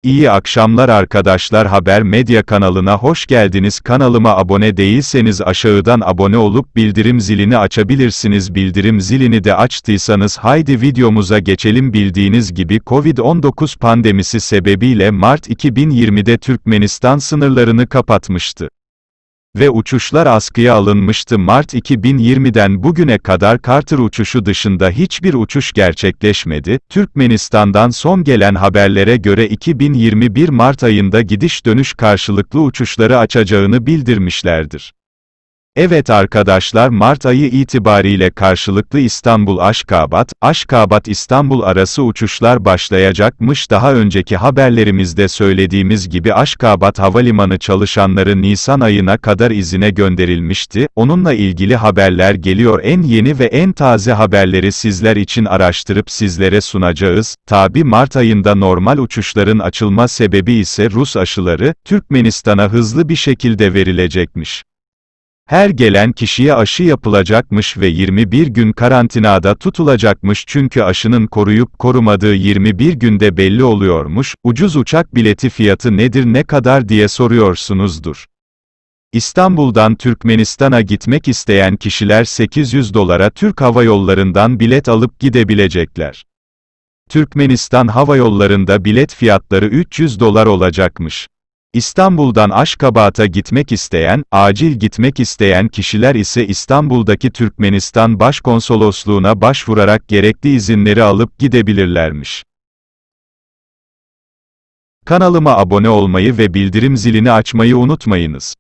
İyi akşamlar arkadaşlar, Haber Medya kanalına hoş geldiniz. Kanalıma abone değilseniz aşağıdan abone olup bildirim zilini açabilirsiniz. Bildirim zilini de açtıysanız haydi videomuza geçelim. Bildiğiniz gibi Covid-19 pandemisi sebebiyle Mart 2020'de Türkmenistan sınırlarını kapatmıştı ve uçuşlar askıya alınmıştı. Mart 2020'den bugüne kadar Kartır uçuşu dışında hiçbir uçuş gerçekleşmedi. Türkmenistan'dan son gelen haberlere göre 2021 Mart ayında gidiş dönüş karşılıklı uçuşları açacağını bildirmişlerdir. Evet arkadaşlar, Mart ayı itibariyle karşılıklı İstanbul-Aşkabat, Aşkabat-İstanbul arası uçuşlar başlayacakmış. Daha önceki haberlerimizde söylediğimiz gibi Aşkabat Havalimanı çalışanları Nisan ayına kadar izine gönderilmişti. Onunla ilgili haberler geliyor. En yeni ve en taze haberleri sizler için araştırıp sizlere sunacağız. Tabi Mart ayında normal uçuşların açılma sebebi ise Rus aşıları, Türkmenistan'a hızlı bir şekilde verilecekmiş. Her gelen kişiye aşı yapılacakmış ve 21 gün karantinada tutulacakmış, çünkü aşının koruyup korumadığı 21 günde belli oluyormuş. Ucuz uçak bileti fiyatı nedir, ne kadar diye soruyorsunuzdur. İstanbul'dan Türkmenistan'a gitmek isteyen kişiler $800 Türk Hava Yolları'ndan bilet alıp gidebilecekler. Türkmenistan Hava Yolları'nda bilet fiyatları $300 olacakmış. İstanbul'dan Aşkabat'a gitmek isteyen, acil gitmek isteyen kişiler ise İstanbul'daki Türkmenistan Başkonsolosluğu'na başvurarak gerekli izinleri alıp gidebilirlermiş. Kanalıma abone olmayı ve bildirim zilini açmayı unutmayınız.